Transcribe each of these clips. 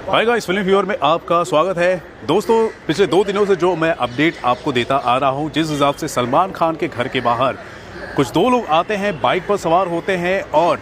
Hi guys, film viewer में आपका स्वागत है। दोस्तों, पिछले 2 दिनों से जो मैं अपडेट आपको देता आ रहा हूं, जिस हिसाब से सलमान खान के घर के बाहर कुछ 2 लोग आते हैं, बाइक पर सवार होते हैं और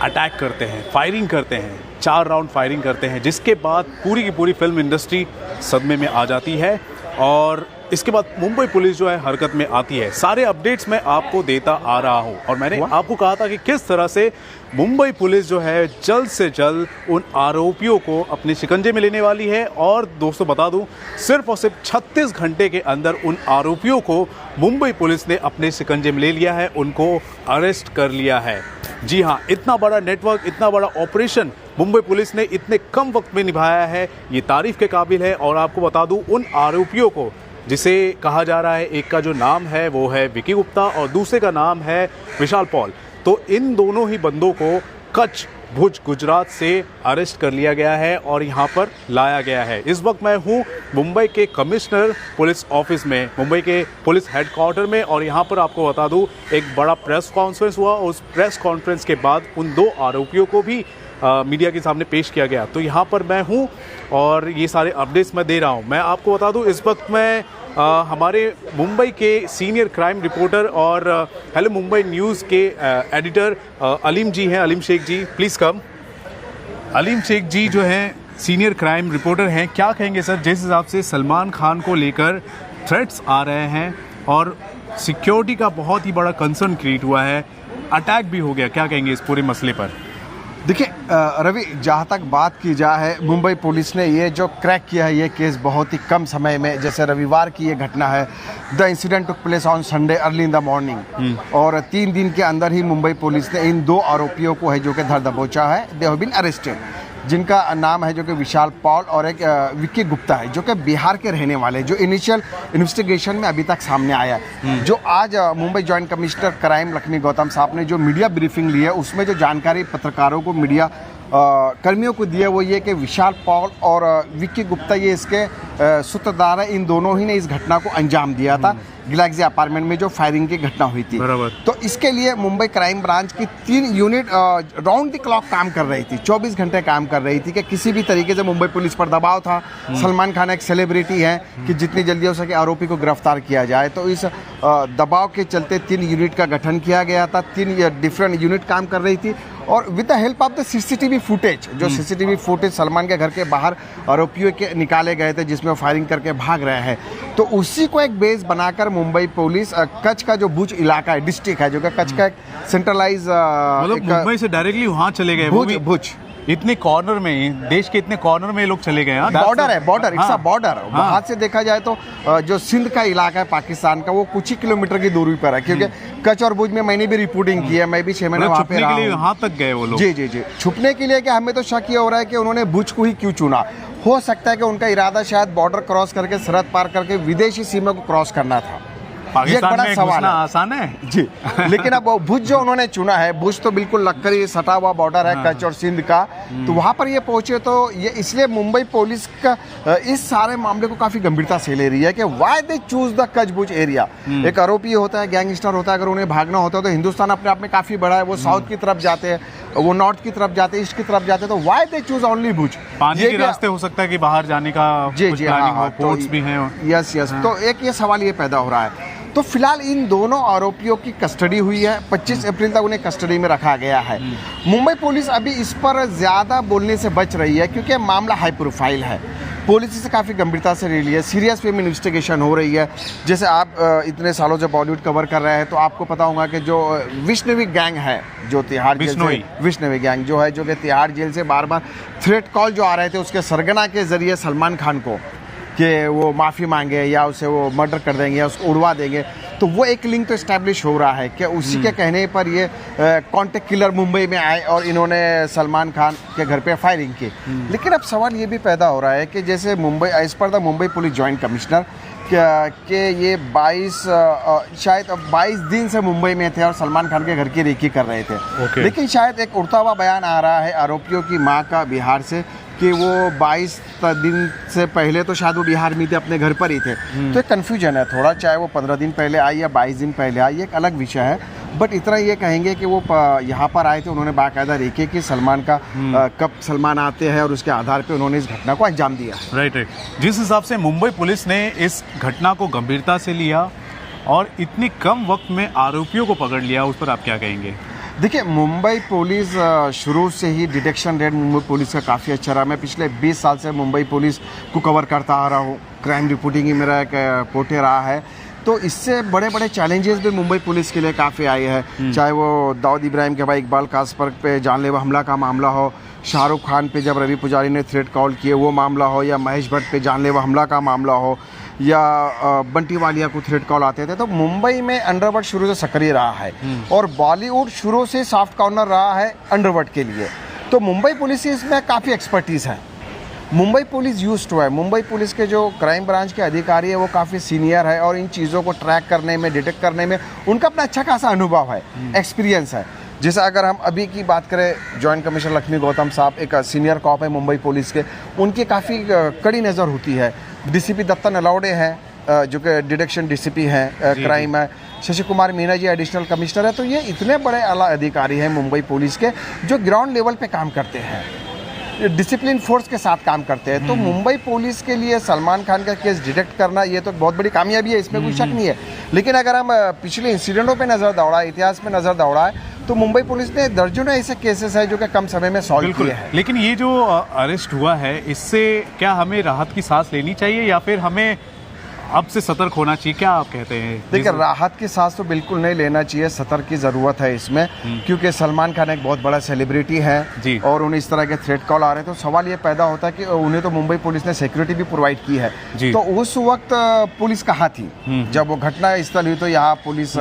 अटैक करते हैं, फायरिंग करते हैं, 4 राउंड फायरिंग करते हैं, जिसके बाद पूरी की पूरी फिल्म इंडस्ट्री सदमे में आ जाती है और इसके बाद मुंबई पुलिस जो है हरकत में आती है। सारे अपडेट्स मैं आपको देता आ रहा हूं और मैंने आपको कहा था कि किस तरह से मुंबई पुलिस जो है जल्द से जल्द उन आरोपियों को अपने शिकंजे में लेने वाली है। और दोस्तों बता दूं, सिर्फ और सिर्फ 36 घंटे के अंदर उन आरोपियों को मुंबई पुलिस ने अपने शिकंजे में ले लिया है, उनको अरेस्ट कर लिया है। जी हाँ, इतना बड़ा नेटवर्क, इतना बड़ा ऑपरेशन मुंबई पुलिस ने इतने कम वक्त में निभाया है, ये तारीफ के काबिल है। और आपको बता दूं, उन आरोपियों को, जिसे कहा जा रहा है, एक का जो नाम है वो है विकी गुप्ता और दूसरे का नाम है विशाल पॉल, तो इन दोनों ही बंदों को कच्छ भुज गुजरात से अरेस्ट कर लिया गया है और यहाँ पर लाया गया है। इस वक्त मैं हूँ मुंबई के कमिश्नर पुलिस ऑफिस में, मुंबई के पुलिस हेडक्वार्टर में, और यहाँ पर आपको बता दूँ एक बड़ा प्रेस कॉन्फ्रेंस हुआ। उस प्रेस कॉन्फ्रेंस के बाद उन 2 आरोपियों को भी मीडिया के सामने पेश किया गया। तो यहाँ पर मैं हूँ और ये सारे अपडेट्स मैं दे रहा हूँ। मैं आपको बता दूँ, इस वक्त मैं हमारे मुंबई के सीनियर क्राइम रिपोर्टर और हेलो मुंबई न्यूज़ के एडिटर अलीम जी हैं। अलीम शेख जी, प्लीज़ कम। अलीम शेख जी जो हैं सीनियर क्राइम रिपोर्टर हैं, क्या कहेंगे सर, जिस हिसाब से सलमान खान को लेकर थ्रेट्स आ रहे हैं और सिक्योरिटी का बहुत ही बड़ा कंसर्न क्रिएट हुआ है, अटैक भी हो गया, क्या कहेंगे इस पूरे मसले पर? देखिए रवि, जहाँ तक बात की जाए, मुंबई पुलिस ने ये जो क्रैक किया है ये केस बहुत ही कम समय में, जैसे रविवार की ये घटना है, the incident took place on Sunday early in the morning, और 3 दिन के अंदर ही मुंबई पुलिस ने इन 2 आरोपियों को है जो कि धर दबोचा है, दे हैव बीन अरेस्टेड, जिनका नाम है जो कि विशाल पॉल और एक विक्की गुप्ता है, जो कि बिहार के रहने वाले, जो इनिशियल इन्वेस्टिगेशन में अभी तक सामने आया है। जो आज Mumbai joint commissioner crime Lakshmi Gautam साहब ने जो मीडिया ब्रीफिंग ली है, उसमें जो जानकारी पत्रकारों को, मीडिया कर्मियों को दी है, वो ये कि विशाल पॉल और विक्की गुप्ता ये इसके सूत्रधार है। इन दोनों ही ने इस घटना को अंजाम दिया था गैलेक्सी अपार्टमेंट में जो फायरिंग की घटना हुई थी। तो इसके लिए मुंबई क्राइम ब्रांच की 3 यूनिट राउंड द क्लॉक काम कर रही थी, 24 घंटे काम कर रही थी कि किसी भी तरीके से मुंबई पुलिस पर दबाव था। सलमान खान एक सेलिब्रिटी है कि जितनी जल्दी हो सके आरोपी को गिरफ्तार किया जाए, तो इस दबाव के चलते 3 यूनिट का गठन किया गया था। 3 डिफरेंट यूनिट काम कर रही थी और with the help of the CCTV footage, जो सीसीटीवी फुटेज सलमान के घर के बाहर आरोपियों के निकाले गए थे जिसमें वो फायरिंग करके भाग रहे हैं, तो उसी को एक बेस बनाकर मुंबई पुलिस कच्छ का जो भुज इलाका है, डिस्ट्रिक्ट है, जो कि कच्छ का एक सेंट्रलाइज, मतलब मुंबई से डायरेक्टली वहाँ चले गए, भुज इतने कॉर्नर में, देश के इतने कॉर्नर में लोग चले गए। बॉर्डर है, बॉर्डर, इट्स अ बॉर्डर। वहाँ से देखा जाए तो जो सिंध का इलाका है पाकिस्तान का, वो कुछ ही किलोमीटर की दूरी पर है, क्योंकि कच्छ और भुज में मैंने भी रिपोर्टिंग की है, मैं भी 6 महीने वहाँ पे रहा हूँ। वहाँ तक गए वो लोग? जी, छुपने के लिए। कि हमें तो शक ये हो रहा है कि उन्होंने भुज को ही क्यों चुना। हो सकता है कि उनका इरादा शायद बॉर्डर क्रॉस करके, सरहद पार करके विदेशी सीमा को क्रॉस करना था। पाकिस्तान में घुसना आसान है जी, लेकिन अब भुज जो उन्होंने चुना है, भुज तो बिल्कुल लक्करी सटा हुआ बॉर्डर है कच्छ और सिंध का, तो वहां पर ये पहुंचे, तो ये इसलिए मुंबई पुलिस का इस सारे मामले को काफी गंभीरता से ले रही है कि why they choose the Kutch Bhuj area. एक आरोपी होता है, गैंगस्टर होता है, अगर उन्हें भागना होता है तो हिंदुस्तान अपने आप में काफी बड़ा है, वो साउथ की तरफ जाते हैं, वो नॉर्थ की तरफ जाते हैं, ईस्ट की तरफ जाते हैं, तो व्हाई दे चूज ओनली भुज? पानी के रास्ते हो सकता है कि बाहर जाने का पोर्ट्स भी हैं। यस, तो एक ये सवाल ये पैदा हो रहा है। तो फिलहाल इन दोनों आरोपियों की कस्टडी हुई है, 25 अप्रैल तक उन्हें कस्टडी में रखा गया है। मुंबई पुलिस अभी इस पर ज़्यादा बोलने से बच रही है क्योंकि मामला हाई प्रोफाइल है, पुलिस इसे काफ़ी गंभीरता से ले रही है, सीरियस वे में इन्वेस्टिगेशन हो रही है। जैसे आप इतने सालों से बॉलीवुड कवर कर रहे हैं तो आपको पता होगा कि जो विष्णवी गैंग है, जो तिहाड़ जेल से, विष्णवी गैंग जो है, जो कि तिहाड़ जेल से बार बार थ्रेट कॉल जो आ रहे थे उसके सरगना के जरिए सलमान खान को कि वो माफ़ी मांगे या उसे वो मर्डर कर देंगे या उसको उड़वा देंगे, तो वो एक लिंक तो इस्टेब्लिश हो रहा है कि उसी के कहने पर ये कॉन्टेक्ट किलर मुंबई में आए और इन्होंने सलमान खान के घर पे फायरिंग की। लेकिन अब सवाल ये भी पैदा हो रहा है कि जैसे Mumbai, as per the Mumbai police joint commissioner, कि ये 22 दिन से मुंबई में थे और सलमान खान के घर की रेकी कर रहे थे। लेकिन शायद एक उड़ता हुआ बयान आ रहा है आरोपियों की मां का बिहार से कि वो 22 दिन से पहले तो शायद वो बिहार में थे, अपने घर पर ही थे। तो एक कन्फ्यूजन है थोड़ा, चाहे वो 15 दिन पहले आई या 22 दिन पहले आई, एक अलग विषय है। बट इतना ये कहेंगे कि वो यहाँ पर आए थे, उन्होंने बाकायदा देखे कि सलमान का कब सलमान आते हैं और उसके आधार पे उन्होंने इस घटना को अंजाम दिया। राइट। जिस हिसाब से मुंबई पुलिस ने इस घटना को गंभीरता से लिया और इतने कम वक्त में आरोपियों को पकड़ लिया, उस पर आप क्या कहेंगे? देखिए, मुंबई पुलिस शुरू से ही डिटेक्शन रेट मुंबई पुलिस का काफ़ी अच्छा रहा। मैं पिछले 20 साल से मुंबई पुलिस को कवर करता आ रहा हूँ। क्राइम रिपोर्टिंग ही मेरा एक पोटे रहा है। तो इससे बड़े बड़े चैलेंजेस भी मुंबई पुलिस के लिए काफ़ी आए हैं, चाहे वो दाऊद इब्राहिम के भाई इकबाल कासपर्ग पे जानलेवा हमला का मामला हो, शाहरुख खान पे जब रवि पुजारी ने थ्रेट कॉल किए वो मामला हो, या महेश भट्ट पे जानलेवा हमला का मामला हो, या बंटी वालिया को थ्रेट कॉल आते थे। तो मुंबई में अंडरवर्ल्ड शुरू से सक्रिय रहा है और बॉलीवुड शुरू से सॉफ्ट कॉर्नर रहा है अंडरवर्ल्ड के लिए। तो मुंबई पुलिस इसमें काफ़ी एक्सपर्टीज़ है। मुंबई पुलिस यूज्ड टू है। मुंबई पुलिस के जो क्राइम ब्रांच के अधिकारी है वो काफ़ी सीनियर है और इन चीज़ों को ट्रैक करने में, डिटेक्ट करने में उनका अपना अच्छा खासा अनुभव है, एक्सपीरियंस है। जैसे अगर हम अभी की बात करें, जॉइंट कमिश्नर लक्ष्मी गौतम साहब एक सीनियर कॉप है मुंबई पुलिस के, उनकी काफ़ी कड़ी नज़र होती है। डीसीपी दत्ता नलौडे हैं जो कि डिटेक्शन डीसीपी हैं, क्राइम है। शशि कुमार मीना जी एडिशनल कमिश्नर है। तो ये इतने बड़े आला अधिकारी हैं मुंबई पुलिस के जो ग्राउंड लेवल पे काम करते हैं, डिसिप्लिन फोर्स के साथ काम करते हैं। तो मुंबई पुलिस के लिए सलमान खान का केस डिटेक्ट करना ये तो बहुत बड़ी कामयाबी है, इसमें कोई शक नहीं है। लेकिन अगर हम पिछले इंसिडेंटों पे नज़र दौड़ाएं, इतिहास में नज़र दौड़ाएं, तो मुंबई पुलिस ने दर्जनों ऐसे केसेस है जो कि कम समय में सॉल्व किए हैं। लेकिन ये जो अरेस्ट हुआ है, इससे क्या हमें राहत की सांस लेनी चाहिए या फिर हमें अब से सतर्क होना चाहिए? क्या आप कहते हैं? देखिए, राहत की सांस तो बिल्कुल नहीं लेना चाहिए, सतर्क की ज़रूरत है इसमें, क्योंकि सलमान खान एक बहुत बड़ा सेलिब्रिटी है और उन्हें इस तरह के थ्रेट कॉल आ रहे हैं। तो सवाल ये पैदा होता है कि उन्हें तो मुंबई पुलिस ने सिक्योरिटी भी प्रोवाइड की है, तो उस वक्त पुलिस कहाँ थी जब वो घटना स्थल हुई? तो यहाँ पुलिस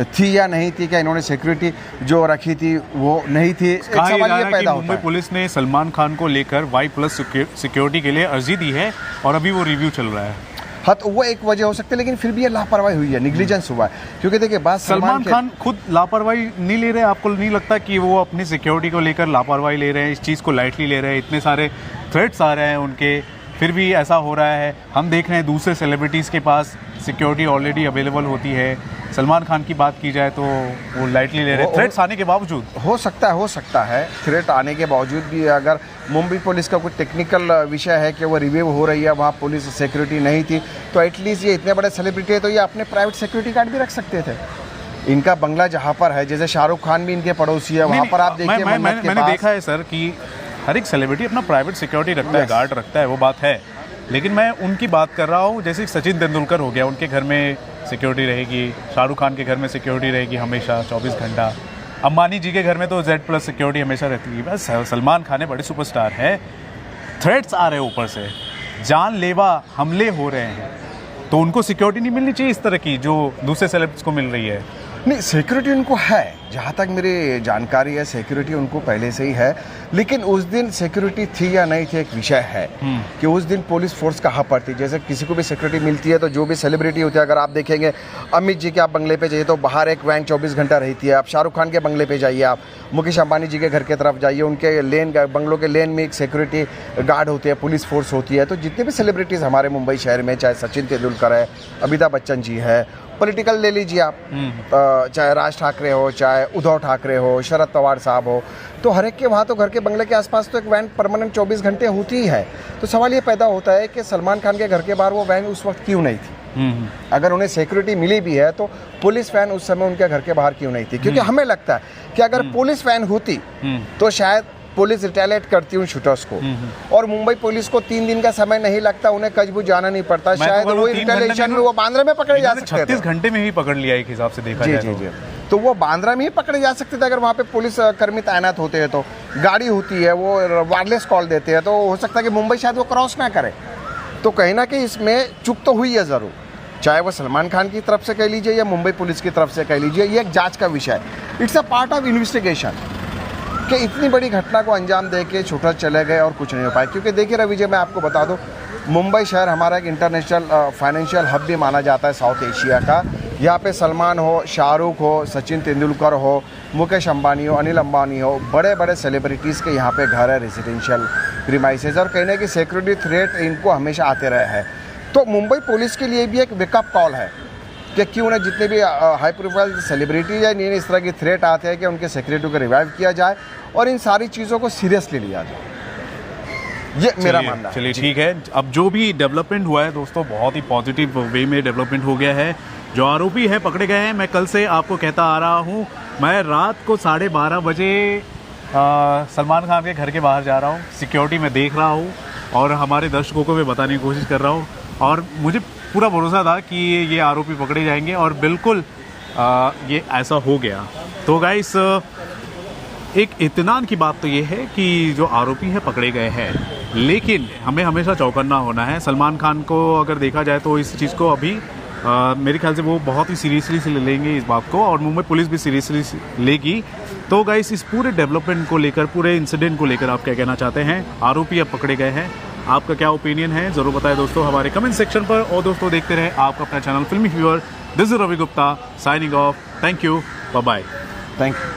थी या नहीं थी? क्या इन्होंने सिक्योरिटी जो रखी थी वो नहीं थी? सवाल ये पैदा होता है। मुंबई पुलिस ने सलमान खान को लेकर Y+ सिक्योरिटी के लिए अर्जी दी है और अभी वो रिव्यू चल रहा है। हाँ, तो वो एक वजह हो सकती है, लेकिन फिर भी ये लापरवाही हुई है, निग्लिजेंस हुआ है। क्योंकि देखिए, बात सलमान खान खुद लापरवाही नहीं ले रहे? आपको नहीं लगता कि वो अपनी सिक्योरिटी को लेकर लापरवाही ले रहे हैं, इस चीज़ को लाइटली ले रहे हैं? इतने सारे थ्रेट्स आ रहे हैं उनके, फिर भी ऐसा हो रहा है। हम देख रहे हैं दूसरे सेलिब्रिटीज़ के पास सिक्योरिटी ऑलरेडी अवेलेबल होती है। सलमान खान की बात की जाए तो वो लाइटली ले रहे हैं, थ्रेट्स आने के बावजूद। हो सकता है थ्रेट आने के बावजूद भी अगर मुंबई पुलिस का कोई टेक्निकल विषय है कि वो रिव्यू हो रही है, वहाँ पुलिस सिक्योरिटी नहीं थी, तो एटलीस्ट ये इतने बड़े सेलिब्रिटी है तो ये अपने प्राइवेट सिक्योरिटी गार्ड भी रख सकते थे। इनका बंगला जहाँ पर है, जैसे शाहरुख खान भी इनके पड़ोसी है, वहाँ पर आप देखिए मैंने देखा है सर कि हर एक सेलिब्रिटी अपना प्राइवेट सिक्योरिटी रखता है, गार्ड रखता है, वो बात है। लेकिन मैं उनकी बात कर रहा हूँ, जैसे सचिन तेंदुलकर हो गया, उनके घर में सिक्योरिटी रहेगी, शाहरुख खान के घर में सिक्योरिटी रहेगी हमेशा 24 घंटा, अंबानी जी के घर में तो Z+ सिक्योरिटी हमेशा रहती है। बस सलमान खान है, बड़े सुपरस्टार है, थ्रेट्स आ रहे हैं ऊपर से, जानलेवा हमले हो रहे हैं, तो उनको सिक्योरिटी नहीं मिलनी चाहिए इस तरह की जो दूसरे सेलेब्स को मिल रही है? नहीं, सिक्योरिटी उनको है, जहाँ तक मेरी जानकारी है सिक्योरिटी उनको पहले से ही है। लेकिन उस दिन सिक्योरिटी थी या नहीं थी एक विषय है कि उस दिन पुलिस फोर्स कहाँ पर थी। जैसे किसी को भी सिक्योरिटी मिलती है तो जो भी सेलिब्रिटी होती है, अगर आप देखेंगे अमित जी के आप बंगले पे जाइए तो बाहर एक वैन 24 घंटा रहती है। आप शाहरुख खान के बंगले पे जाइए, आप मुकेश अंबानी जी के घर की तरफ जाइए, उनके लेन बंगलों के लेन में एक सिक्योरिटी गार्ड होती है, पुलिस फोर्स होती है। तो जितने भी सेलिब्रिटीज़ हमारे मुंबई शहर में, चाहे सचिन तेंदुलकर है, अमिताभ बच्चन जी है, पॉलिटिकल ले लीजिए आप, चाहे राज ठाकरे हो, चाहे उद्धव ठाकरे हो, शरद पवार साहब हो, तो हर एक के वहाँ तो घर के बंगले के आसपास तो एक वैन परमानेंट 24 घंटे होती ही है। तो सवाल ये पैदा होता है कि सलमान खान के घर के बाहर वो वैन उस वक्त क्यों नहीं थी? अगर उन्हें सिक्योरिटी मिली भी है तो पुलिस वैन उस समय उनके घर के बाहर क्यों नहीं थी? क्योंकि हमें लगता है कि अगर पुलिस वैन होती तो शायद पुलिस रिटेलिएट करती उन शूटर्स को, और मुंबई पुलिस को 3 दिन का समय नहीं लगता, उन्हें कजबू जाना नहीं पड़ता, शायद वो रिटेलिएशन में वो बांद्रा में पकड़े जा सकते थे। 36 घंटे में ही पकड़ लिया एक हिसाब से देखा जाए जी। तो वो बांद्रा में ही पकड़े जा सकते थे अगर वहाँ पे पुलिस कर्मी तैनात होते हैं। तो गाड़ी होती है, वो वायरलेस कॉल देते हैं, तो हो सकता है कि मुंबई शायद वो क्रॉस ना करे। तो कहीं ना कहीं इसमें चूक तो हुई है ज़रूर, चाहे वो सलमान खान की तरफ से कह लीजिए या मुंबई पुलिस की तरफ से कह लीजिए। ये एक जांच का विषय है, it's a part of investigation कि इतनी बड़ी घटना को अंजाम दे के छूटा चले गए और कुछ नहीं हो पाए। क्योंकि देखिए रवि जी, मैं आपको बता दूं, मुंबई शहर हमारा एक इंटरनेशनल फाइनेंशियल हब भी माना जाता है साउथ एशिया का। यहाँ पे सलमान हो, शाहरुख हो, सचिन तेंदुलकर हो, मुकेश अंबानी हो, अनिल अंबानी हो, बड़े बड़े सेलिब्रिटीज़ के यहाँ पे घर है, रेजिडेंशियल प्रीमाइसेस, और कहने की सिक्योरिटी थ्रेट इनको हमेशा आते रहे हैं। तो मुंबई पुलिस के लिए भी एक वेकअप कॉल है कि क्यों उन्हें जितने भी हाई प्रोफाइल सेलिब्रिटीज हैं इस तरह की थ्रेट आते हैं कि उनके सिक्योरिटी को रिवाइव किया जाए और इन सारी चीज़ों को सीरियसली लिया जाए। ये मेरा मानना है। चलिए ठीक है, अब जो भी डेवलपमेंट हुआ है दोस्तों, बहुत ही पॉजिटिव वे में डेवलपमेंट हो गया है। जो आरोपी है पकड़े गए हैं। मैं कल से आपको कहता आ रहा हूँ, मैं रात को 12:30 बजे सलमान खान के घर के बाहर जा रहा हूँ, सिक्योरिटी में देख रहा हूँ और हमारे दर्शकों को मैं बताने की कोशिश कर रहा हूँ और मुझे पूरा भरोसा था कि ये आरोपी पकड़े जाएंगे और बिल्कुल ये ऐसा हो गया। तो गाइस, एक इत्मीनान की बात तो ये है कि जो आरोपी है पकड़े गए हैं, लेकिन हमें हमेशा चौकन्ना होना है। सलमान खान को अगर देखा जाए तो इस चीज़ को अभी मेरे ख्याल से वो बहुत ही सीरियसली से ले लेंगे इस बात को, और मुंबई पुलिस भी सीरियसली लेगी। तो गाइस, इस पूरे डेवलपमेंट को लेकर, पूरे इंसिडेंट को लेकर आप क्या कहना चाहते हैं? आरोपी अब पकड़े गए हैं, आपका क्या ओपिनियन है ज़रूर बताएं दोस्तों हमारे कमेंट सेक्शन पर। और दोस्तों देखते रहे आपका अपना channel Filmy Fever. This is Ravi Gupta signing off. Thank you, bye bye. Thank you.